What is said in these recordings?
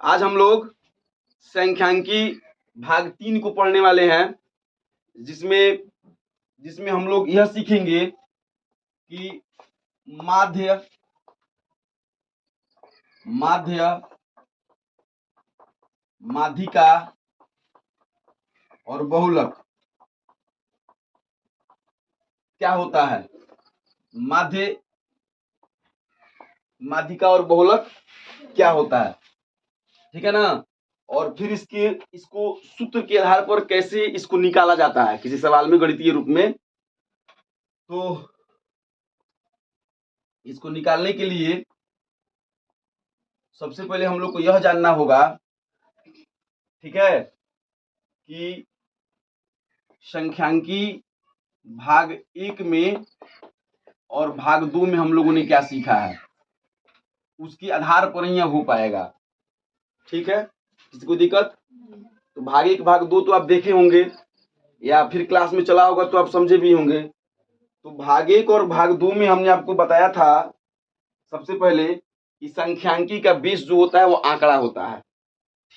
आज हम लोग संख्यांकी भाग 3 को पढ़ने वाले हैं, जिसमें जिसमें हम लोग यह सीखेंगे कि माध्य माध्य माध्यिका और बहुलक क्या होता है। माध्य माध्यिका और बहुलक क्या होता है, ठीक है ना। और फिर इसको सूत्र के आधार पर कैसे इसको निकाला जाता है किसी सवाल में गणितीय रूप में। तो इसको निकालने के लिए सबसे पहले हम लोग को यह जानना होगा, ठीक है, कि संख्यांकी भाग 1 में और भाग 2 में हम लोगों ने क्या सीखा है, उसके आधार पर ही यह हो पाएगा। ठीक है, किसी को दिक्कत? तो भाग 1 भाग 2 तो आप देखे होंगे या फिर क्लास में चला होगा तो आप समझे भी होंगे। तो भाग 1 और भाग 2 में हमने आपको बताया था सबसे पहले कि संख्यांकी का बेस जो होता है वो आंकड़ा होता है।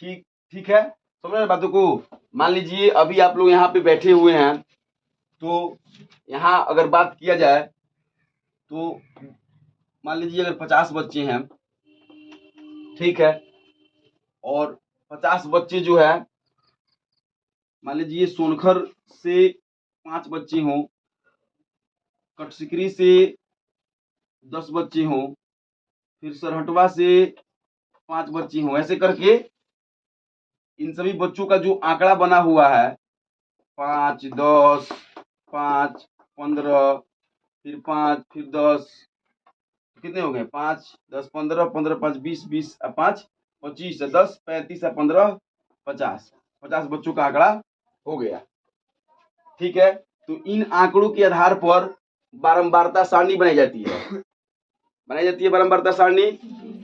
ठीक ठीक है, समझ रहे बातों को। मान लीजिए अभी आप लोग यहाँ पे बैठे हुए हैं, तो यहाँ अगर बात किया जाए तो मान लीजिए अगर 50 बच्चे हैं, ठीक है, और 50 बच्चे जो है, मान लीजिए सोनखर से 5 बच्चे हों, कटसिकरी से 10 बच्चे हों, फिर सरहटवा से 5 बच्चे हों, ऐसे करके इन सभी बच्चों का जो आंकड़ा बना हुआ है 5, 10, 5, 15, फिर 5, फिर 10, कितने हो गए? 5, 10, 15, 15, 5, 20, 20, 5, 25, 10, 35, 15, 50, 50 बच्चों का आंकड़ा हो गया। ठीक है, तो इन आंकड़ों के आधार पर बारंबारता सारणी बनाई जाती है बारंबारता सारणी।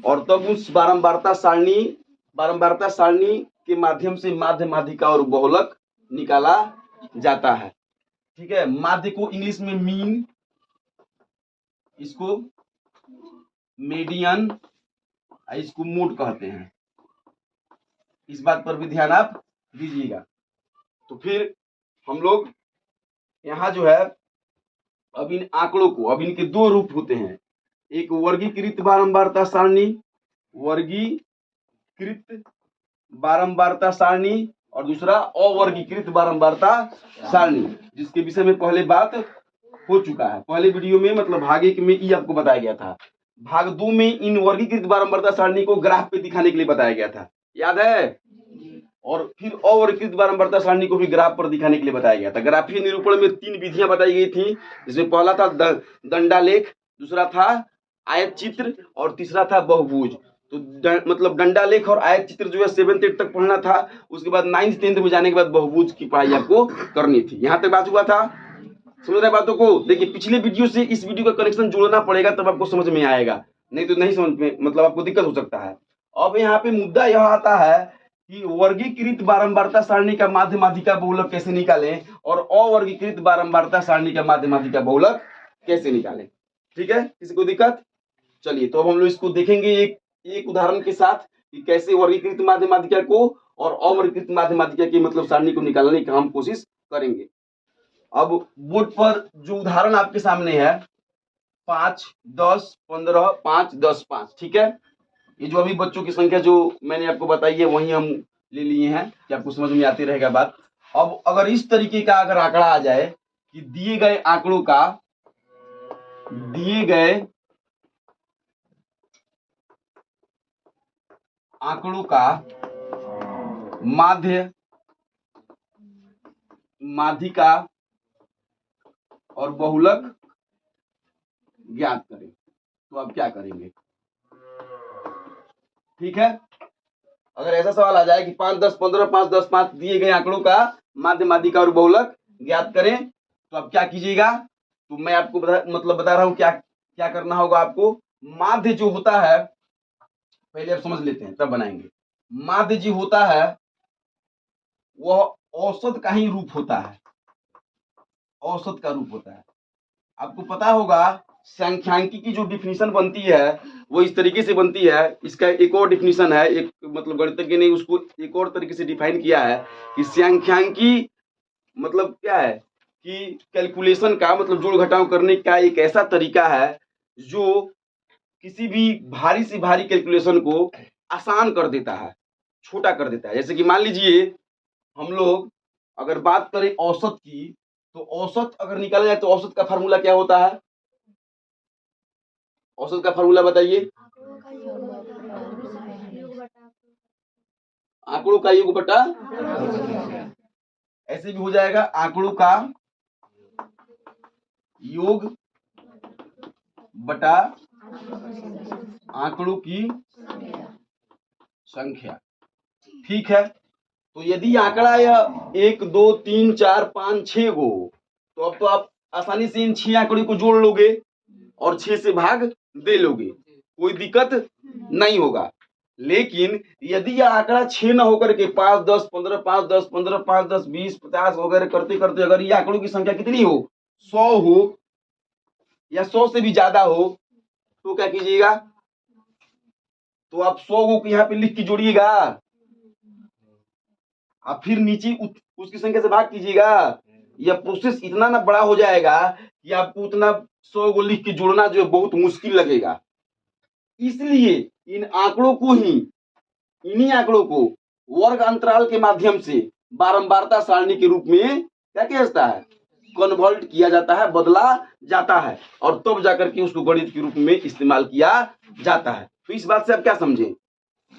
और तब उस बारंबारता सारणी के माध्यम से माध्य, माध्यिका और बहुलक निकाला जाता है। ठीक है, माध्य को इंग्लिश में मीन, इसको मीडियन, इसको मोड कहते हैं। इस बात पर भी ध्यान आप दीजिएगा। तो फिर हम लोग यहाँ जो है, अब इन आंकड़ों को, अब इनके 2 रूप होते हैं, एक वर्गीकृत बारंबारता सारणी, वर्गीकृत बारंबारता सारणी, और दूसरा अवर्गीकृत बारंबारता सारणी, जिसके विषय में पहले बात हो चुका है। पहले वीडियो में मतलब भाग 1 में ही आपको बताया गया था। भाग 2 में इन वर्गीकृत बारंबारता सारणी को ग्राफ पे दिखाने के लिए बताया गया था, याद है। और फिर अवर्गीकृत बारंबारता सारणी को भी ग्राफ पर दिखाने के लिए बताया गया था। ग्राफीय निरूपण में 3 विधियां बताई गई थी, जिसमें पहला था दंडालेख, दूसरा था आयत चित्र, और तीसरा था बहुभुज। तो मतलब दंडालेख और आयत चित्र जो है 7th 8th तक पढ़ना था, उसके बाद 9th 10th में जाने के बाद बहुभुज की पढ़ाई आपको करनी थी। यहाँ तक बात हुआ था, समझ रहे बातों को। देखिए पिछले वीडियो से इस वीडियो का कनेक्शन जोड़ना पड़ेगा, तब आपको समझ में आएगा, नहीं तो नहीं समझ में, मतलब आपको दिक्कत हो सकता है। अब यहाँ पे मुद्दा यह आता है कि वर्गीकृत बारंबारता सारणी का माध्य, माध्यिका, बहुलक कैसे निकालें, और अवर्गीकृत बारंबारता सारणी का माध्य, माध्यिका, बहुलक कैसे निकालें। ठीक है, किसी को दिक्कत? चलिए, तो अब हम लोग इसको देखेंगे एक उदाहरण के साथ कि कैसे वर्गीकृत माध्य, माध्यिका को और अवर्गीकृत माध्य, माध्यिका की मतलब सारणी को निकालने की हम कोशिश करेंगे। अब बोर्ड पर जो उदाहरण आपके सामने है 5, 10, 15, 5, 10, 5, ठीक है, ये जो अभी बच्चों की संख्या जो मैंने आपको बताई है वही हम ले लिए हैं कि आपको समझ में आती रहेगा बात। अब अगर इस तरीके का अगर आंकड़ा आ जाए कि दिए गए आंकड़ों का माध्य, माध्यिका और बहुलक ज्ञात करें, तो आप क्या करेंगे? ठीक है, अगर ऐसा सवाल आ जाए कि 5, 10, 15, 5, 10, 5 दिए गए आंकड़ों का माध्य, माध्यिका और बहुलक ज्ञात करें, तो आप क्या कीजिएगा? तो मैं आपको बता रहा हूं क्या क्या करना होगा आपको। माध्य जो होता है, पहले आप समझ लेते हैं तब बनाएंगे। माध्य जो होता है वह औसत का ही रूप होता है, औसत का रूप होता है। आपको पता होगा सांख्यिकी की जो डिफिनीशन बनती है वो इस तरीके से बनती है। इसका एक और डिफिनीशन है, एक मतलब गणितज्ञ ने उसको एक और तरीके से डिफाइन किया है कि सांख्यिकी मतलब क्या है कि कैलकुलेशन का मतलब जोड़ घटाव करने का एक ऐसा तरीका है जो किसी भी भारी से भारी कैलकुलेशन को आसान कर देता है, छोटा कर देता है। जैसे कि मान लीजिए हम लोग अगर बात करें औसत की, तो औसत अगर निकाला जाए तो औसत का फार्मूला क्या होता है? औसत का फार्मूला बताइए। आंकड़ों का योग बटा, ऐसे भी हो जाएगा आंकड़ों का योग बटा आंकड़ों की संख्या। ठीक है, तो यदि आंकड़ा यह 1 2 3 4 5 6 गो, तो अब तो आप आसानी से इन 6 आंकड़ों को जोड़ लोगे और 6 से भाग दे लोगे, कोई दिक्कत नहीं होगा। लेकिन यदि यह आंकड़ा 6 न होकर के 5 10 15 5 10 15 5 10 20 50 वगैरह करते करते अगर ये आंकड़ों की संख्या कितनी हो, 100 हो या 100 से भी ज्यादा हो, तो क्या कीजिएगा? तो आप 100 को यहाँ पे लिख के जोड़िएगा, आप फिर नीचे उसकी संख्या से भाग कीजिएगा। यह प्रोसेस इतना ना बड़ा हो जाएगा कि आपको उतना 100 को लिख के जोड़ना जो है बहुत मुश्किल लगेगा। इसलिए इन आंकड़ों को ही, इन्हीं आंकड़ों को वर्ग अंतराल के माध्यम से बारंबारता सारणी के रूप में क्या किया जाता है? कन्वर्ट किया जाता है, बदला जाता है, और तब जाकर के उसको गणित के रूप में इस्तेमाल किया जाता है। तो इस बात से आप क्या समझें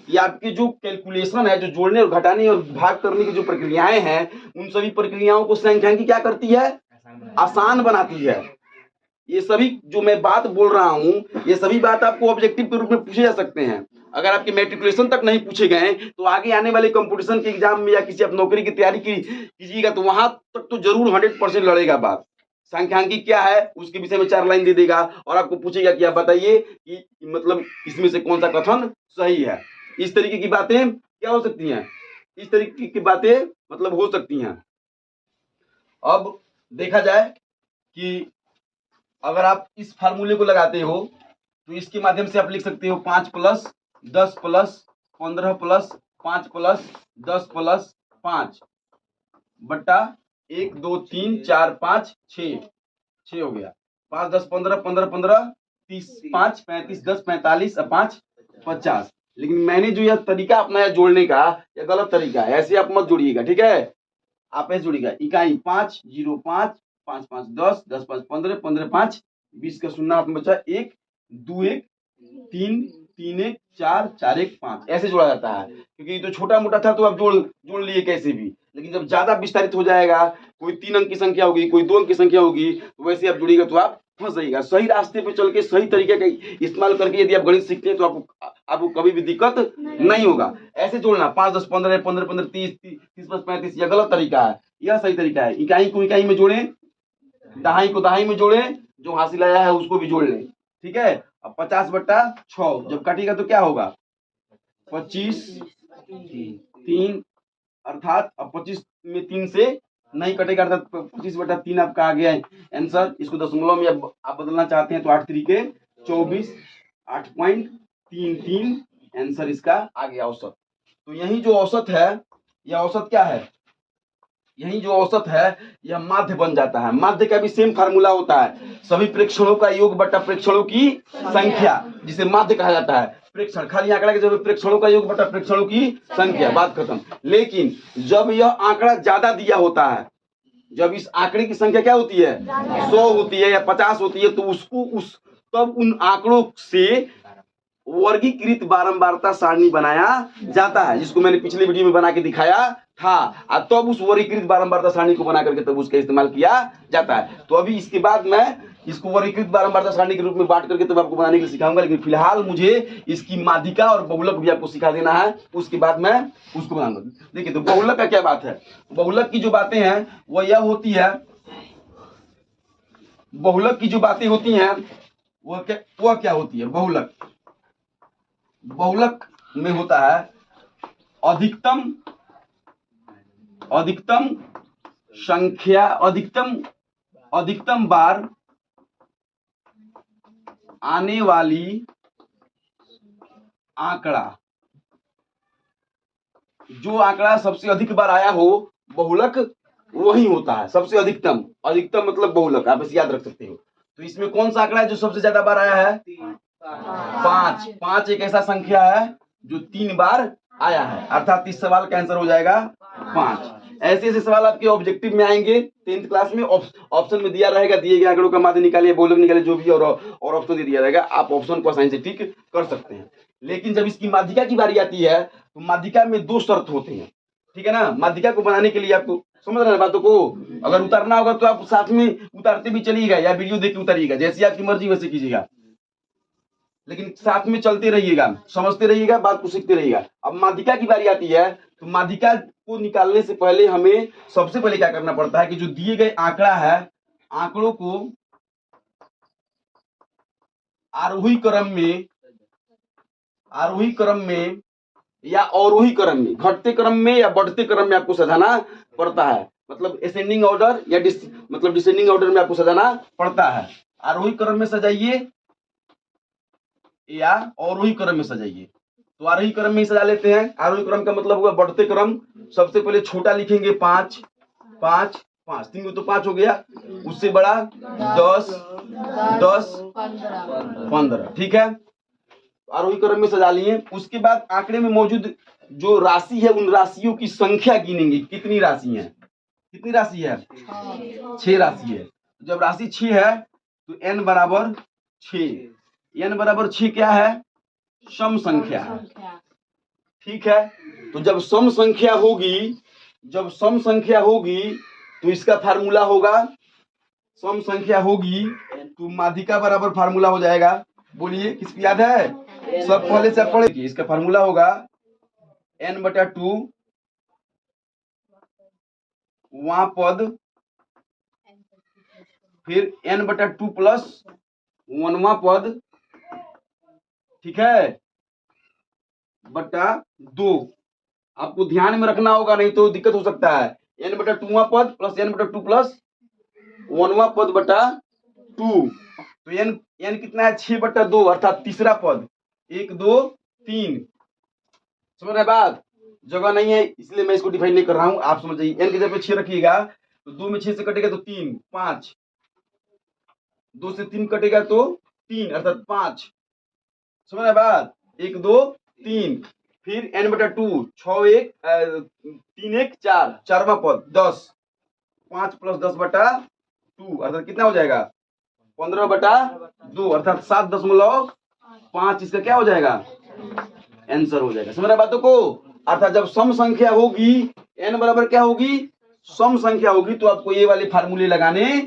कि आपकी जो कैलकुलेशन है, जो जोड़ने और घटाने और भाग करने की जो प्रक्रियाएं हैं, उन सभी प्रक्रियाओं को सांख्यिकी क्या करती है? आसान बनाती है। ये सभी जो मैं बात बोल रहा हूं, ये सभी बात आपको ऑब्जेक्टिव के रूप में पूछे जा सकते हैं। अगर आपके मैट्रिकुलेशन तक नहीं पूछे गए तो आगे आने वाले कंपटीशन के एग्जाम में या किसी आप नौकरी की तैयारी कीजिएगा तो वहां तक तो जरूर 100% लड़ेगा बात। सांख्यिकी क्या है उसके विषय में 4 लाइन दे देगा और आपको पूछेगा कि आप बताइए कि मतलब इसमें से कौन सा कथन सही है। इस तरीके की बातें क्या हो सकती हैं? इस तरीके की बातें मतलब हो सकती हैं। अब देखा जाए कि अगर आप इस फार्मूले को लगाते हो तो इसके माध्यम से आप लिख सकते हो 5 plus 10 plus 15 plus 5 plus 10 plus 5 बट्टा 1 2 3 4 5 6 हो गया। 5 10 15 15 15 30 5 35 10 45 और 5 50। लेकिन मैंने जो यह तरीका अपनाया जोड़ने का, यह गलत तरीका है, ऐसे आप मत जोड़िएगा। ठीक है, आप ऐसे जोड़िएगा इकाई 5 0 5 5 5 10 10 5 15 15 5 20 का शून्य हाथ में बचा 1 2 1 3 3 1 4 4 1 5, ऐसे जोड़ा जाता है। क्योंकि तो छोटा मोटा था तो आप जोड़ जोड़ लिए कैसे भी, लेकिन जब ज्यादा विस्तारित हो जाएगा, कोई 3 अंक की संख्या होगी, कोई 2 अंक की संख्या होगी, तो वैसे आप जोड़िएगा तो आप फंस जाइएगा। सही रास्ते पे चल के सही तरीके का इस्तेमाल करके यदि आप गणित सीखते हैं तो आपको कभी भी दिक्कत नहीं होगा। ऐसे जोड़ना 5 10 15 15 15 30 30 35, यह गलत तरीका है, यह सही तरीका है। इकाई को इकाई में जोड़ें, दहाई को दहाई में जोड़ें, जो हासिल आया है उसको भी जोड़ लें। ठीक है, अब 50 बट्टा 6 जब काटिएगा तो क्या होगा? 25 3, अर्थात अब 25 में 3 से नहीं कटेगा, अर्थात 25 बटा 3 आपका आ गया आंसर। इसको दशमलव में आप बदलना चाहते हैं तो 8 तरीके 24 8.33 आंसर इसका आ गया औसत। तो यही जो औसत है, यह औसत क्या है? यही जो औसत है यह माध्य बन जाता है। माध्य का भी सेम फार्मूला होता है, सभी प्रेक्षणों का योग बटा प्रेक्षणों की संख्या, जिसे माध्य कहा जाता है। प्रेक्षण खाली आंकड़ा के जब प्रेक्षणों का योग बटा प्रेक्षणों की संख्या, बात खत्म। लेकिन जब यह आंकड़ा ज्यादा दिया होता है, जब इस आंकड़े की संख्या क्या होती है? 100 होती है या 50 होती है, तो उसको तब उन आंकड़ों से वर्गीकृत बारंबारता सारणी बनाया जाता है, जिसको मैंने पिछले वीडियो में बना के दिखाया था। तब उस वर्गीकृत बारंबारता सारणी को बना करके तब उसका इस्तेमाल किया जाता है। तो अभी इसके बाद मैं इसको वर्गीकृत बारंबारता सारणी के रूप में बांट करके तब आपको बनाने के लिए सिखाऊंगा, लेकिन फिलहाल मुझे इसकी माध्यिका और बहुलक भी आपको सिखा देना है, उसके बाद मैं उसको बनाऊंगा। देखिए, तो बहुलक का क्या बात है? बहुलक की जो बातें हैं वह यह होती है, बहुलक की जो बातें होती हैं वह क्या होती है? बहुलक में होता है अधिकतम संख्या, अधिकतम बार आने वाली आंकड़ा, जो आंकड़ा सबसे अधिक बार आया हो बहुलक वही होता है सबसे अधिकतम। अधिकतम मतलब बहुलक, आप इसे याद रख सकते हो। तो इसमें कौन सा आंकड़ा है जो सबसे ज्यादा बार आया है? 5। 5 एक ऐसा संख्या है जो 3 बार आया है, अर्थात इस सवाल का आंसर हो जाएगा 5। ऐसे ऐसे सवाल आपके ऑब्जेक्टिव में आएंगे 10th क्लास में। ऑप्शन में दिया रहेगा, दिए गए आंकड़ों का माध्य निकालिए, बहुलक निकालिए, जो भी और ऑप्शन दे दिया रहेगा, आप ऑप्शन को आसानी से ठीक कर सकते हैं। लेकिन जब इसकी माध्यिका की बारी आती है तो माध्यिका में 2 शर्त होते हैं, ठीक है ना। माध्यिका को बनाने के लिए आपको समझ रहे हैं बातों को, अगर उतारना होगा तो आप साथ में उतारते भी चलिएगा या वीडियो देख के उतारिएगा, जैसी आपकी मर्जी वैसे कीजिएगा, लेकिन साथ में चलते रहिएगा, समझते रहिएगा, बात को सीखते रहिएगा। अब माध्यिका की बारी आती है तो माध्यिका को निकालने से पहले हमें सबसे पहले क्या करना पड़ता है कि जो दिए गए आंकड़ा है, आंकड़ों को आरोही क्रम में या अवरोही क्रम में, घटते क्रम में या बढ़ते क्रम में आपको सजाना पड़ता है। मतलब असेंडिंग ऑर्डर या डिसेंडिंग ऑर्डर में आपको सजाना पड़ता है। आरोही क्रम में सजाइए या अवरोही क्रम में सजाइए। तो आरोही क्रम में ही सजा लेते हैं। आरोही क्रम का मतलब हुआ बढ़ते क्रम। सबसे पहले छोटा लिखेंगे 5 5 5, 3 को तो 5 हो गया, उससे बड़ा 10 10 15, ठीक है। आरोही क्रम में सजा लिए। उसके बाद आंकड़े में मौजूद जो राशि है उन राशियों की संख्या गिनेंगे, कितनी राशि है, कितनी राशि है, 6 राशि है। जब राशि 6 है तो n बराबर 6। n बराबर 6 क्या है, सम संख्या है, ठीक है। तो जब सम संख्या होगी तो इसका फार्मूला होगा, सम संख्या होगी तो माध्यिका बराबर फार्मूला हो जाएगा। बोलिए किसको याद है, सब पहले से पढ़े। इसका फार्मूला होगा n/2 वहां पद, फिर n/2 प्लस 1वां पद, ठीक है, बटा 2। आपको ध्यान में रखना होगा, नहीं तो दिक्कत हो सकता है। n/2वां पद प्लस n/2 प्लस 1वां पद बटा 2। तो n कितना है, 6/2, अर्थात तीसरा पद, 1 2 3। समझ रहे बात, जगह नहीं है इसलिए मैं इसको डिफाइन नहीं कर रहा हूं, आप समझ जाइए। n की जगह पे 6 रखिएगा तो 2 में 6 से कटेगा तो 3 5, 2 से 3 कटेगा तो 3, अर्थात 5। समझ रहे बात, 1 2 3, फिर n/2, 6 1 3 1 4, 4वां पद 10, 5 प्लस 10/2, अर्थात कितना हो जाएगा, 15/2, अर्थात 7.5। इसका क्या हो जाएगा, आंसर हो जाएगा। समझ रहे बातों को। अर्थात जब सम संख्या होगी, n बराबर क्या होगी, सम संख्या होगी, तो आपको ये वाले फार्मूले लगाने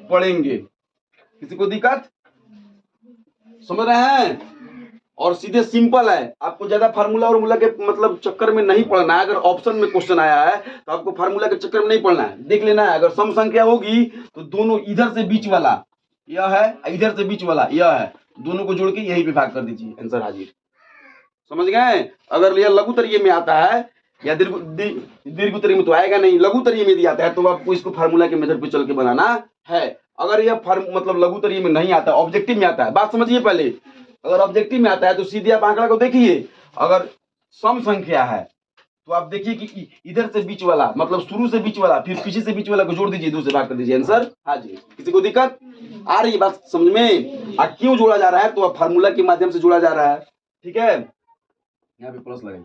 पड़ेंगे। किसी को दिक्कत, समझ रहे हैं। और सीधे सिंपल है, आपको ज्यादा फार्मूला और मूला के मतलब चक्कर में नहीं पड़ना है। अगर ऑप्शन में क्वेश्चन आया है तो आपको फार्मूला के चक्कर में नहीं पड़ना है, देख लेना है। अगर सम संख्या होगी तो दोनों इधर से बीच वाला यह है, इधर से बीच वाला यह है, दोनों को जोड़ के यहीं पे भाग कर दीजिए, आंसर हाजिर। समझ गए। अगर यह लघु तरीके में आता है या दीर्घ तरीके में तो आएगा नहीं, लघु तरीके में दिया आता है तो आपको इसको फार्मूला के मेथड पे चल के बनाना है। अगर यह मतलब लघु तरीके में नहीं आता, ऑब्जेक्टिव में आता है, बात समझिए पहले। अगर ऑब्जेक्टिव में आता है तो सीधे आप आंकड़ा को देखिए। अगर सम संख्या है तो आप देखिए कि इधर से बीच वाला, मतलब शुरू से बीच वाला, फिर पीछे से बीच वाला को जोड़ दीजिए, 2 से भाग कर दीजिए, आंसर हाजिर। किसी को दिक्कत आ रही है बात समझ में। क्यों जोड़ा जा रहा है, तो अब फार्मूला के माध्यम से जोड़ा जा रहा है, ठीक है। यहाँ पे प्लस लगाइए,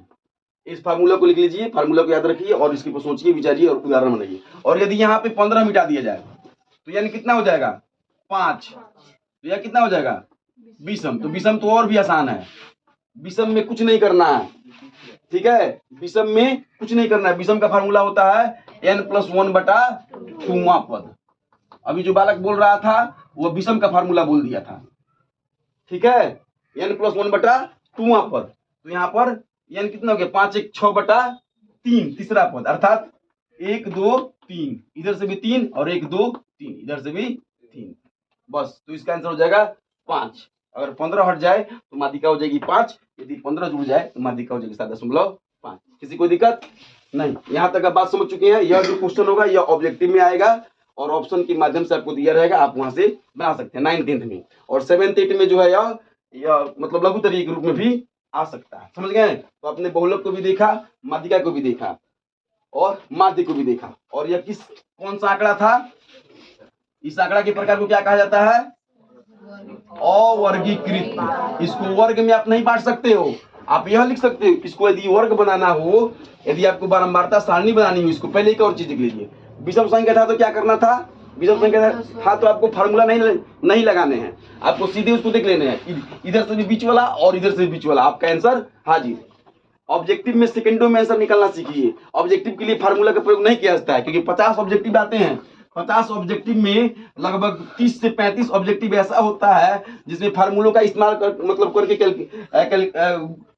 इस फार्मूला को लिख लीजिए, फार्मूला को याद रखिए और इसके ऊपर सोचिए, विचारिए और उदाहरण बनाइए। और यदि यहाँ पे 15 मिटा दिया जाए तो यानी कितना हो जाएगा, 5, तो यह कितना हो जाएगा, विषम। तो विषम तो और भी आसान है, विषम में कुछ नहीं करना है, ठीक है। विषम में कुछ नहीं करना है। विषम का फार्मूला होता है n+1/2वां पद। अभी जो बालक बोल रहा था वो विषम का फार्मूला बोल दिया था, ठीक है, n+1/2वां पद। तो यहाँ पर n कितना हो गया, 5 1 6/3, तीसरा पद, अर्थात 1 2 3, इधर से भी 3 और 1 2 3, इधर से भी 3, बस। तो इसका आंसर हो जाएगा 5। अगर 15 हट जाए तो माध्यिका हो जाएगी 5, यदि 15 जुड़ जाए तो माध्यिका हो जाएगी 7.5। किसी को दिक्कत नहीं। यहाँ तक आप बात समझ चुके हैं। यह जो क्वेश्चन होगा यह ऑब्जेक्टिव में आएगा और ऑप्शन के माध्यम से आपको दिया रहेगा, आप वहां से बना सकते हैं 9th 10th में। और 7th 8th में जो है यह मतलब लघु तरीके के रूप में भी आ सकता है, समझ गए। तो आपने बहुलक को भी देखा, माध्यिका को भी देखा और माध्य को भी देखा। और यह कौन सा आंकड़ा था? इस आंकड़ा के प्रकार को क्या कहा जाता है? अवर्गीकृत। इसको वर्ग में आप नहीं बांट सकते हो, आप यह लिख सकते हो, इसको यदि वर्ग बनाना हो, यदि आपको बारंबारता सारणी बनानी हो, इसको पहले एक और चीज लिख लीजिए। विषम संख्या था तो क्या करना था? विषम संख्या था तो आपको फार्मूला नहीं लगाने हैं, आपको सीधे उसको देख लेने हैं, इधर से भी बीच वाला और इधर से भी बीच वाला, आपका आंसर हाजिर। ऑब्जेक्टिव में सेकंडों में आंसर निकालना सीखिए। ऑब्जेक्टिव के लिए फार्मूला का प्रयोग नहीं किया जाता है, क्योंकि 50 ऑब्जेक्टिव आते हैं। 50 ऑब्जेक्टिव में लगभग 30 से 35 ऑब्जेक्टिव ऐसा होता है जिसमें फार्मूलों का इस्तेमाल मतलब करके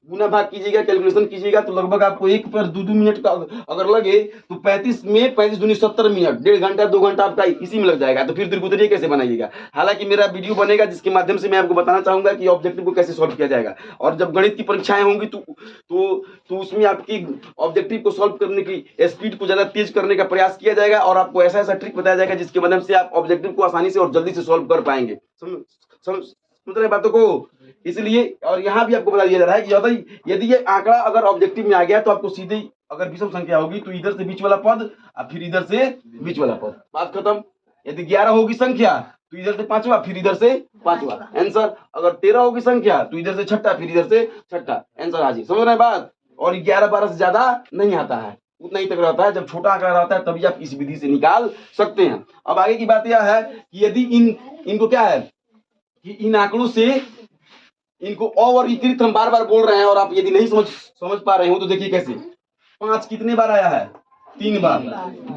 गुना भाग कीजिएगा, कैलकुलेशन कीजिएगा, तो लगभग आपको एक पर 2 मिनट का अगर लगे तो 35 में 35 दूनी 70 मिनट, 1.5 घंटा 2 घंटा आपका इसी में लग जाएगा। तो फिर त्रिकोणीय कैसे बनाइएगा? हालांकि मेरा वीडियो बनेगा जिसके माध्यम से मैं आपको बताना चाहूंगा कि ऑब्जेक्टिव को कैसे सॉल्व किया जाएगा। और जब गणित की परीक्षाएं होंगी तो उसमें आपकी ऑब्जेक्टिव को सॉल्व करने की स्पीड को ज्यादा तेज करने का प्रयास किया जाएगा और आपको ऐसा ऐसा ट्रिक बताया जाएगा जिसके माध्यम से आप ऑब्जेक्टिव को आसानी से और जल्दी से सॉल्व कर पाएंगे। समझ रहे बातों को? इसलिए और यहाँ भी आपको बता दिया जा रहा है कि यदि ये आंकड़ा अगर ऑब्जेक्टिव में आ गया तो आपको सीधे, अगर विषम संख्या होगी तो इधर से बीच वाला पद और फिर इधर से बीच वाला पद, बात खत्म। यदि 11 होगी संख्या तो इधर से पांचवा फिर इधर से पांचवा आंसर। अगर 13 होगी संख्या तो इधर से छठा फिर इधर से छठा, आंसर हाजिर। समझ रहे हैं बात? और 11-12 से ज्यादा नहीं आता है, उतना ही तक रहता है। जब छोटा आंकड़ा रहता है तभी आप इस विधि से निकाल सकते हैं। अब आगे की बात यह है कि यदि इनको क्या है कि इन आंकड़ों से इनको अवर्गीकृत हम बार बार बोल रहे हैं और आप यदि नहीं समझ पा रहे हो तो देखिए कैसे। 5 कितने बार आया है? 3 बार।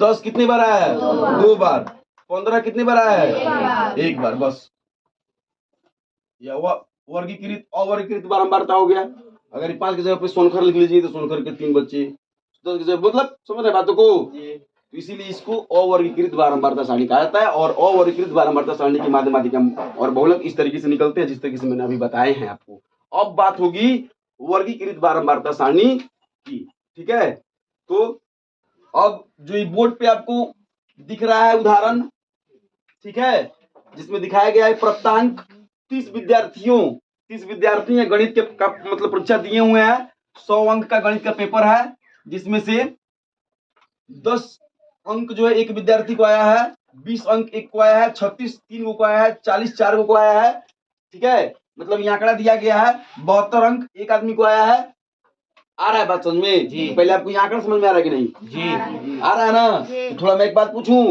10 कितने बार आया है? 2 बार। 15 कितने बार आया है? 1 बार। बस यह वर्गीकृत अवर्गीकृत बारंबारता हो गया। अगर 5 की जगह पे सोनखर लिख लीजिए तो सोनखर के 3 बच्चे, 10 की जगह, मतलब समझ रहे बातों को? तो इसीलिए इसको अवर्गीकृत बारंबारता सारणी कहा जाता है। और अवर्गीकृत बारंबारता सारणी की माध्यमातिका और बहुलक इस तरीके से निकलते हैं जिस तरीके से मैंने अभी बताए हैं आपको। अब बात होगी वर्गीकृत बारंबारता सारणी की, ठीक है। तो अब जो ये बोर्ड पे आपको दिख रहा है उदाहरण, ठीक है, जिसमें दिखाया गया है प्राप्तांक 30 विद्यार्थी हैं, गणित के का मतलब परीक्षा दिए हुए हैं। 100 अंक का गणित का पेपर है जिसमें से 10 अंक जो है एक विद्यार्थी को आया है, 20 अंक एक को आया है, 36 3 को आया है, 40 4 को आया है, ठीक है। मतलब ये आंकड़ा दिया गया है 72 अंक एक आदमी को आया है। आ रहा है बात समझ में? जी। पहले आपको ये आंकड़ा समझ में आ रहा है कि नहीं? जी। आ रहा है ना? तो थोड़ा मैं एक बात पूछूं,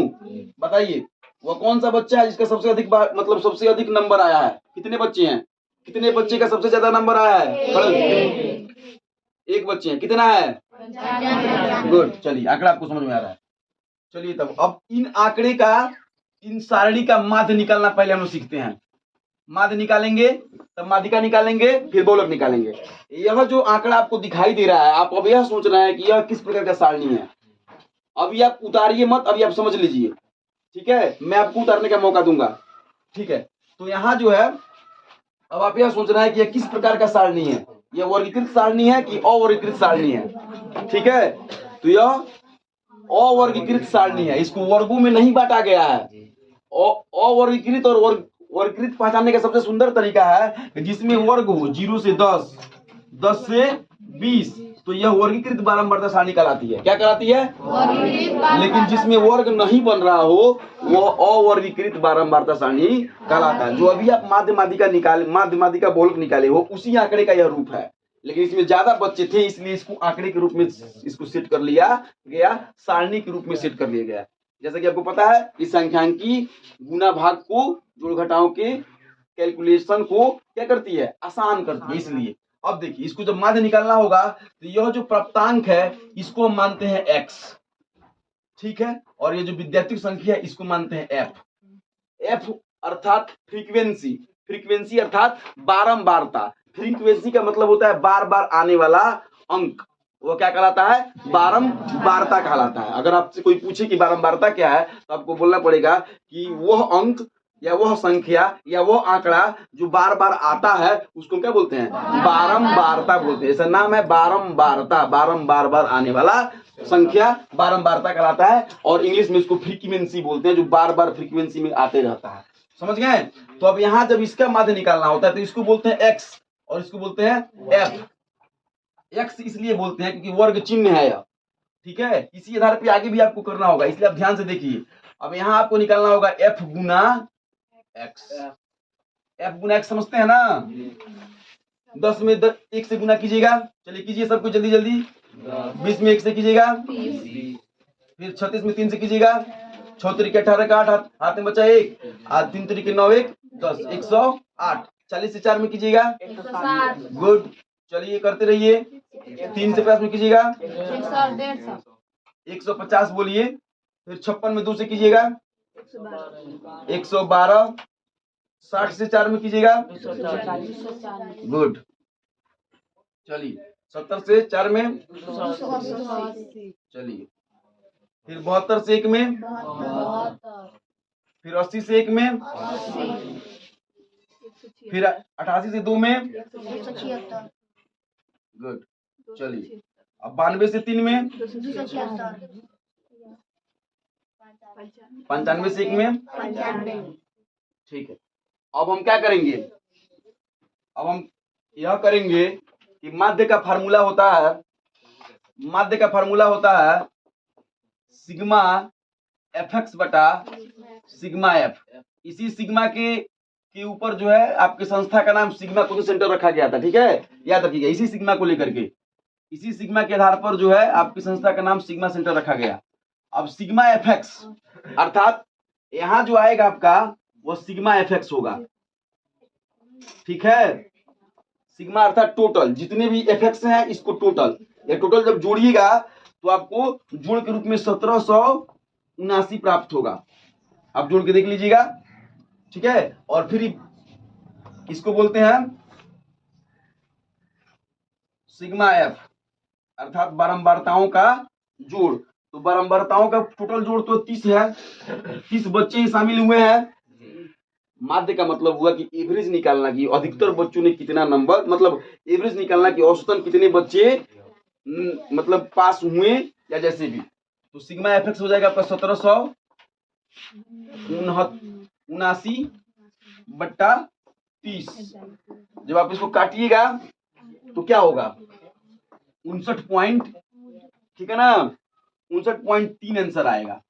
बताइए वो कौन सा बच्चा है जिसका सबसे अधिक मतलब सबसे अधिक नंबर आया है? कितने बच्चे हैं? कितने बच्चे का सबसे ज्यादा नंबर आया है? एक बच्चे हैं। कितना है? गुड। चलिए आंकड़ा आपको समझ में आ रहा है। चलिए तब अब इन आंकड़े का, इन सारणी का माध्य निकालना पहले हम सीखते हैं। माध्य निकालेंगे तब माध्यिका निकालेंगे फिर बहुलक निकालेंगे। यह जो आंकड़ा आपको दिखाई दे रहा है, आप अब यह सोच रहे हैं कि यह किस प्रकार का सारणी है। अभी आप उतारिए मत, अभी आप समझ लीजिए, ठीक है। मैं आपको उतारने का मौका दूंगा, ठीक है। तो यहाँ जो है अब आप यह सोच रहे हैं कि यह किस प्रकार का सारणी है, यह वर्गीकृत सारणी है कि अवर्गीकृत सारणी है, ठीक है। तो यह अवर्गीकृत सारणी है, इसको वर्गों में नहीं बांटा गया है। अवर्गीकृत और वर्गीकृत पहचानने का सबसे सुंदर तरीका है कि जिसमें वर्ग हो 0 से 10, 10 से 20, तो यह वर्गीकृत बारंबारता सारणी कहलाती है। क्या कहलाती है? लेकिन जिसमें वर्ग नहीं बन रहा हो वह अवर्गीकृत बारंबारता सारणी कहलाता है। जो अभी आप माध्यमातिका बहुलक निकाले हो उसी आंकड़े का यह रूप है, लेकिन इसमें ज्यादा बच्चे थे इसलिए इसको आंकड़े के रूप में इसको सेट कर लिया गया, सारणी के रूप में सेट कर लिया गया। जैसा कि आपको पता है इस संख्यांकी गुना भाग को, जोड़ घटाव के कैलकुलेशन को क्या करती है? आसान करती है। इसलिए अब देखिए इसको जब माध्य निकालना होगा तो यह जो प्राप्तांक है इसको हम मानते हैं x, ठीक है। और ये जो विद्यार्थी संख्या है इसको मानते हैं f अर्थात फ्रीक्वेंसी, फ्रीक्वेंसी अर्थात बारंबारता। फ्रीक्वेंसी का मतलब होता है बार बार आने वाला अंक, वो क्या कहलाता है? बारंबारता कहलाता है। अगर आपसे कोई पूछे कि बारंबारता क्या है तो आपको बोलना पड़ेगा कि वह अंक या वह संख्या या वह आंकड़ा जो बार बार आता है उसको क्या बोलते हैं? बारंबारता बोलते हैं। ऐसा नाम है बारंबारता, बारंबार बार आने वाला संख्या बारंबारता कहलाता है, और इंग्लिश में इसको फ्रीक्वेंसी बोलते हैं, जो बार बार फ्रीक्वेंसी में आते रहता है। समझ गए? तो अब यहाँ जब इसका माध्य निकालना होता है तो इसको बोलते हैं एक्स और इसको बोलते हैं एफ। एक्स इसलिए बोलते हैं क्योंकि वर्ग चिन्ह है यह, ठीक है। इसी आधार पे आगे भी आपको करना होगा, इसलिए आप ध्यान से देखिए। अब यहाँ आपको निकालना होगा एफ गुना एक्स। एफ गुना एक्स समझते हैं ना? 10 में 1 से गुना कीजिएगा, चलिए कीजिए सबको जल्दी जल्दी। 20 में 1 से कीजिएगा, फिर 36 में 3 से कीजिएगा, 6 तरीके 18 का 8 हाथ में बचा 1, 3 तरीके 9 1 10 108। 40 से 4 में कीजिएगा, 160। गुड, चलिए करते रहिए। 3 से 50 में कीजिएगा, 150 बोलिए। फिर 56 में 2 से कीजिएगा, 112। 60 से 4 में कीजिएगा, गुड, चलिए। 70 से 4 में, चलिए। फिर 72 से 1 में, फिर 80 से 1 में, फिर 88 से 2 में, गुड, चलिए। अब 92 से 3 में, 95 से 1 में, ठीक है। अब हम क्या करेंगे? अब हम यह करेंगे कि माध्य का फार्मूला होता है, माध्य का फार्मूला होता है सिग्मा एफ एक्स बटा सिग्मा एफ। इसी सिग्मा के ऊपर जो है आपके संस्था का नाम सिग्मा कोचिंग सेंटर रखा गया था, ठीक है, याद रखिएगा। इसी सिग्मा को लेकर के, इसी सिग्मा के आधार पर जो है आपकी संस्था का नाम सिग्मा सेंटर रखा गया। अब सिग्मा एफ एक्स अर्थात यहाँ जो आएगा आपका वो सिग्मा एफ एक्स होगा, ठीक है। सिग्मा अर्थात टोटल, जितने भी एफ एक्स हैं इसको टोटल, ये टोटल जब जोड़िएगा तो आपको जोड़ के रूप में 1779 प्राप्त होगा। आप जोड़ के देख लीजिएगा, ठीक है। और फिर इसको बोलते हैं सिग्मा एफ अर्थात बारंबारताओं का जोड़। तो बारंबारताओं का टोटल जोड़ तो 30 है, 30 बच्चे ही शामिल हुए हैं। माध्य का मतलब हुआ कि एवरेज निकालना कि अधिकतर बच्चों ने कितना नंबर, मतलब एवरेज निकालना कि औसतन कितने बच्चे मतलब पास हुए या जैसे भी। तो सिग्मा एफ एक्स हो जाएगा आपका 1779 बट्टा 30। जब आप इसको काटिएगा तो क्या होगा? 59 पॉइंट, ठीक है ना, 59.3 आंसर आएगा।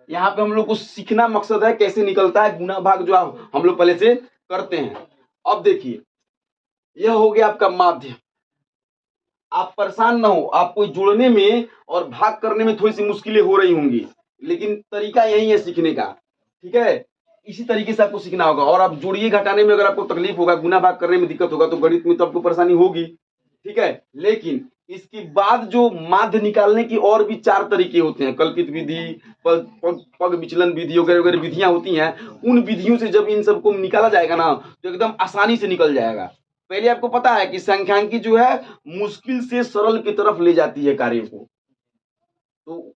यहाँ पे हम लोग को सीखना मकसद है कैसे निकलता है गुना भाग, जो हम लोग पहले से करते हैं। अब देखिए यह हो गया आपका माध्य। आप परेशान ना हो, आपको जोड़ने में और भाग करने में थोड़ी सी मुश्किलें हो रही होंगी, लेकिन तरीका यही है सीखने का, ठीक है। इसी तरीके से आपको सीखना होगा। और आप जोड़िए घटाने में अगर आपको तकलीफ होगा, गुना भाग करने में दिक्कत होगा, तो गणित में तो आपको परेशानी होगी, ठीक है। लेकिन इसके बाद जो माध्य निकालने की और भी 4 तरीके होते हैं, कल्पित विधि, पग विचलन विधि वगैरह वगैरह विधियां होती हैं। उन विधियों से जब इन सबको निकाला जाएगा ना तो एकदम आसानी से निकल जाएगा। पहले आपको पता है कि संख्यांकी जो है मुश्किल से सरल की तरफ ले जाती है कार्य को, तो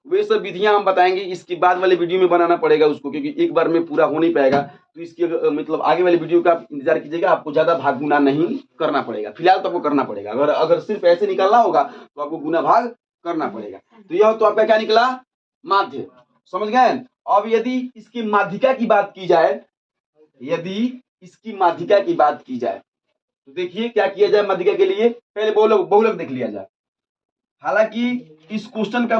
वे सब विधियां हम बताएंगे। इसके बाद वाले वीडियो में बनाना पड़ेगा उसको, क्योंकि एक बार में पूरा हो नहीं पाएगा। तो इसकी मतलब आगे वाले वीडियो का आप इंतजार कीजिएगा, आपको ज्यादा भाग गुना नहीं करना पड़ेगा, फिलहाल तो आपको करना पड़ेगा। अगर सिर्फ ऐसे निकालना होगा तो आपको गुना भाग करना पड़ेगा। तो यह तो आपका क्या निकला? माध्य, समझ गए। अब यदि इसकी माध्यिका की बात की जाए, यदि इसकी माध्यिका की बात की जाए तो देखिए क्या किया जाए माध्यिका के लिए। पहले बहुलक देख लिया जाए। हालांकि इस क्वेश्चन का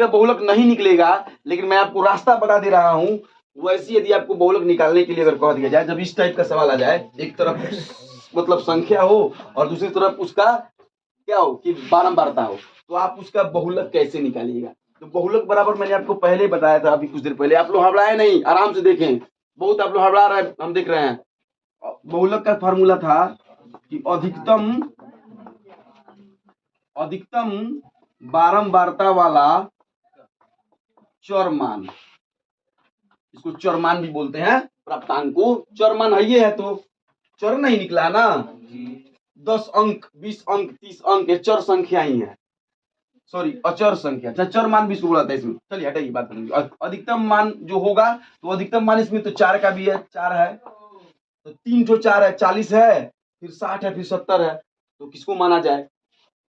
बहुलक नहीं निकलेगा, लेकिन मैं आपको रास्ता बता दे रहा हूं। वैसे यदि आपको बहुलक निकालने के लिए अगर कह दिया जाए, जब इस टाइप का सवाल आ जाए, एक तरफ मतलब संख्या हो और दूसरी तरफ उसका क्या हो कि बारंबारता हो, तो आप उसका बहुलक कैसे निकालिएगा। तो बहुलक बराबर मैंने आपको पहले बताया था, अभी कुछ देर पहले। आप लोग हड़बड़ाए नहीं, आराम से देखें, बहुत आप लोग हड़बड़ा रहे हैं, हम देख रहे हैं। बहुलक का फार्मूला था कि अधिकतम बारंबारता वाला चरमान, इसको चरमान भी बोलते हैं, प्राप्तांक को चरमान है। ये है तो चर नहीं निकला ना, 10 अंक 20 अंक 30 अंक ये चर संख्या ही है, सॉरी अचर संख्या, चर मान भी इसको बोला था इसमें। चलिए हटाइए बात करेंगे। अधिकतम मान जो होगा तो अधिकतम मान इसमें तो 4 का भी है, 4 है तो 3 4 है, 40 है, फिर 60 है, फिर 70 है। तो किसको माना जाए?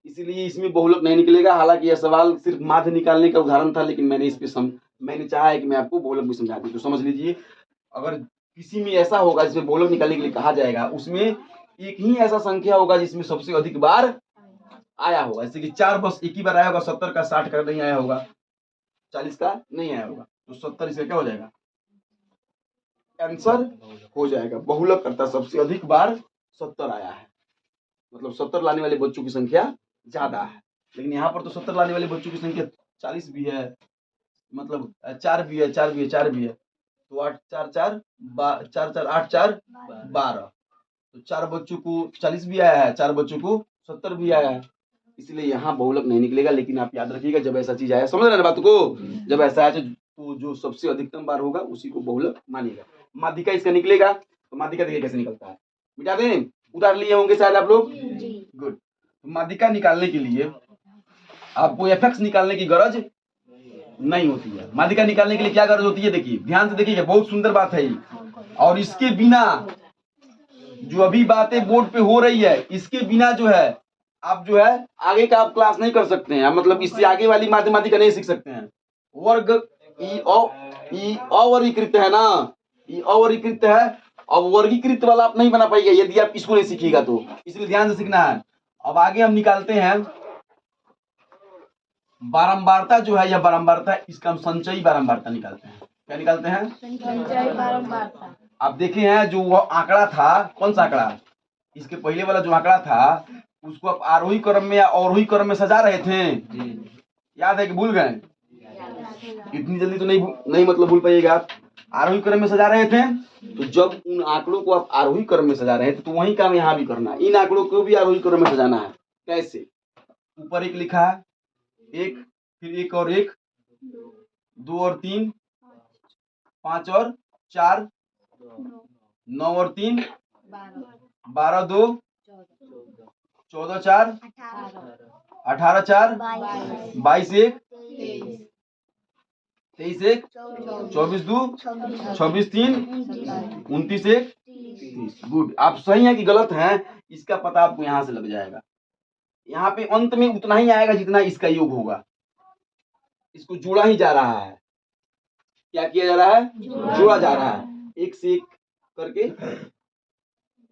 इसीलिए इसमें बहुलक नहीं निकलेगा। हालांकि यह सवाल सिर्फ माध्य निकालने का उदाहरण था, लेकिन मैंने इस पे मैंने चाहा है कि मैं आपको बहुलक भी समझा दूं। तो समझ लीजिए, अगर किसी में ऐसा होगा जिसमें बहुलक निकालने के लिए कहा जाएगा, उसमें एक ही ऐसा संख्या होगा जिसमें सबसे अधिक बार आया होगा। जैसे कि 4 बस एक ही बार आया होगा, 70 का 60 का नहीं आया होगा, 40 का नहीं आया होगा, तो 70 इसका क्या हो जाएगा, आंसर हो जाएगा। बहुलक करता सबसे अधिक बार 70 आया है, मतलब 70 लाने वाले बच्चों की संख्या ज्यादा है। लेकिन यहाँ पर तो 70 लाने वाले बच्चों की संख्या 40 भी है, मतलब 4 भी है, 4 भी है, 4 भी है, तो 8 4 4 4 4 8 4 12, तो 4 बच्चों को 40 भी आया है, 4 बच्चों को 70 भी आया है, इसलिए यहाँ बहुलक नहीं निकलेगा। लेकिन आप याद रखिएगा, जब ऐसा चीज आया, समझ रहे हैं बात को, जब ऐसा आया तो जो सबसे अधिकतम बार होगा उसी को बहुलक मानिएगा। माध्यिका इसका निकलेगा, तो माध्यिका देखिए कैसे निकलता है, मिटा दें, उतार लिए होंगे शायद आप लोग। गुड। तो माध्यिका निकालने के लिए आपको एफएक्स निकालने की गरज नहीं होती है। माध्यिका निकालने के लिए क्या गरज होती है, देखिए ध्यान से देखिए, बहुत सुंदर बात है ये। और इसके बिना जो अभी बातें बोर्ड पे हो रही है, इसके बिना जो है आप जो है आगे का आप क्लास नहीं कर सकते हैं, मतलब इससे आगे वाली मैथमेटिक्स नहीं सीख सकते हैं। वर्ग ई अवर्गीकृत है ना, ई अवर्गीकृत है, अब वर्गीकृत वाला आप नहीं बना पाएंगे यदि आप इसको नहीं सीखिएगा तो, इसलिए ध्यान से सीखना है। अब आगे हम निकालते हैं बारंबारता जो है, यह बारंबारता, इसका हम संचयी बारंबारता निकालते हैं। क्या निकालते हैं, संचयी बारंबारता। आप देखे हैं जो वो आंकड़ा था, कौन सा आंकड़ा, इसके पहले वाला जो आंकड़ा था, उसको आप आरोही क्रम में या अवरोही क्रम में सजा रहे थे, याद है कि भूल गए, इतनी जल्दी तो नहीं मतलब भूल पाइएगा आप। आरोही क्रम में सजा रहे थे, तो जब उन आंकड़ों को आप आरोही क्रम में सजा रहे थे, तो वही काम यहाँ भी करना है, इन आंकड़ों को भी आरोही क्रम में सजाना है। कैसे, ऊपर एक लिखा है, एक, फिर एक और एक, 2 और 3, 5 और 4, 9 और 3, 12 2, 14 4, 18 4, 22 1, 23 1, 24 2, 26 3, 29 1, 30। गुड। आप सही है कि गलत हैं, इसका पता आपको यहाँ से लग जाएगा। यहाँ पे अंत में उतना ही आएगा जितना इसका योग होगा, इसको जोड़ा ही जा रहा है। क्या किया जा रहा है, जोड़ा जा रहा है, एक से एक करके,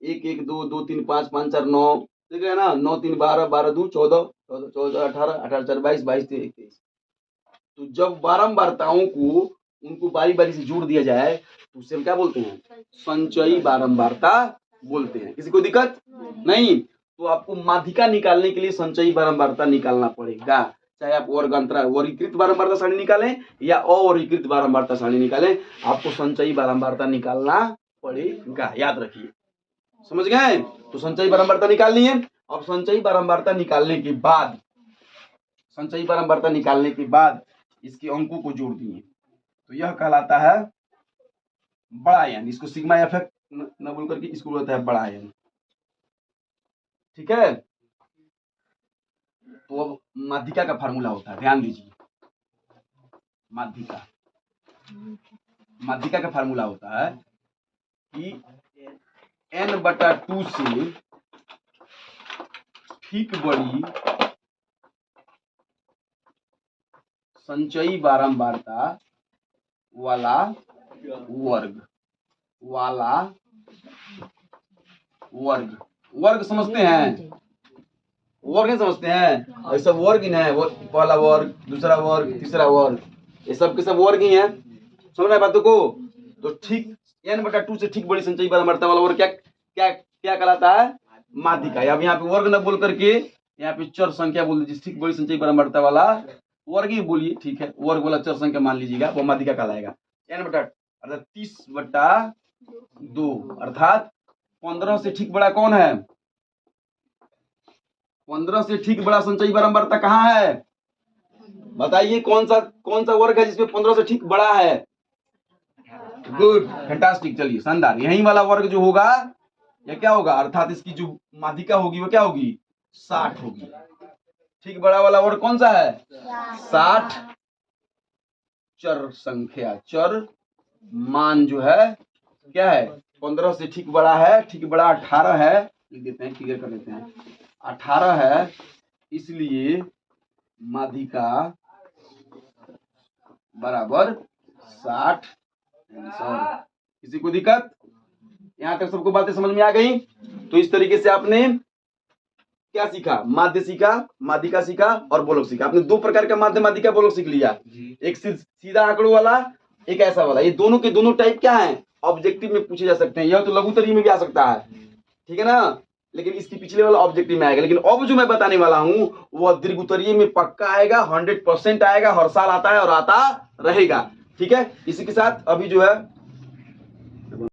1 1 2 2 3 5 5 4 9, ठीक है ना, 9 3 12 12 2 14 14 18 18 4 22 22 23 23। तो जब बारंबारताओं को उनको बारी बारी से जोड़ दिया जाए तो उसे हम क्या बोलते हैं, संचयी बारंबारता बोलते हैं। किसी को दिक्कत नहीं, तो आपको माध्यिका निकालने के लिए संचयी बारंबारता निकालना पड़ेगा, चाहे आप वर्गीकृत बारंबारता सारणी निकालें या अवर्गीकृत बारंबारता सारणी निकालें, आपको संचयी बारंबारता निकालना पड़ेगा, याद रखिए। समझ गए, तो संचयी बारंबारता निकाल लिए। अब संचयी बारंबारता निकालने के बाद, संचयी बारंबारता निकालने के बाद इसके अंकों को जोड़ दिए, तो यह कहलाता है बड़ा एन। इसको सिग्मा एफ न बोल करके इसको बोलता है बड़ा एन, ठीक है। तो अब माध्यिका का फार्मूला होता है, ध्यान दीजिए, माध्यिका का फार्मूला होता है कि n/2 से ठीक बड़ी संचयी बारंबारता वाला वर्ग समझते हैं, वर्ग नहीं समझते हैं, ऐसा वर्ग ही है, पहला वर्ग, दूसरा वर्ग, तीसरा वर्ग, ये सब के सब वर्ग ही है, समझ रहे बातों को। तो ठीक n/2 से ठीक बड़ी संचयी बारंबारता वाला वर्ग क्या क्या क्या कहलाता है, माध्यिका। अब यहाँ पे वर्ग न बोल करके यहाँ पे चर संख्या बोल दीजिए, ठीक बड़ी संचयी बारंबारता वाला वर्ग ही बोलिए, ठीक है, वर्ग वाला चर संख्या मान लीजिएगा, वो माध्यिका कहलाएगा। n/, अर्थात 30/2, अर्थात 15 से ठीक बड़ा कौन है, 15 से ठीक बड़ा संचयी बारंबारता कहाँ है, बताइए, कौन सा वर्ग है जिसमें 15 से ठीक बड़ा है। गुड, फैंटास्टिक, चलिए शानदार, यही वाला वर्ग जो होगा यह क्या होगा, अर्थात इसकी जो माध्यिका होगी वो क्या होगी, 60 होगी। ठीक बड़ा वाला वर्ग कौन सा है, 60। चर संख्या, चर मान जो है क्या है, 15 से ठीक बड़ा है, ठीक बड़ा 18 है, लिख देते हैं, क्लियर कर देते हैं, 18 है, इसलिए माध्यिका बराबर 60 आंसर। किसी को दिक्कत? यहां तक सबको बातें समझ में आ गई? तो इस तरीके से आपने क्या सीखा? माध्य सीखा, माध्यिका सीखा और बोलक सीखा। आपने दो प्रकार का माध्य, माध्यिका, बोलक सीख लिया। एक सीधा आंकड़ों वाला, एक ऐसा वाला। ये दोनों के दोनों टाइप क्या है? ऑब्जेक्टिव में पूछे जा सकते हैं। यह तो लघुत्तरीय में भी आ सकता है, ठीक है ना, लेकिन इसकी पिछले वाला ऑब्जेक्टिव में आएगा। लेकिन अब जो मैं बताने वाला हूं वो दीर्घोत्तरीय में पक्का आएगा, 100% आएगा, हर साल आता है और आता रहेगा। ठीक है, इसी के साथ अभी जो है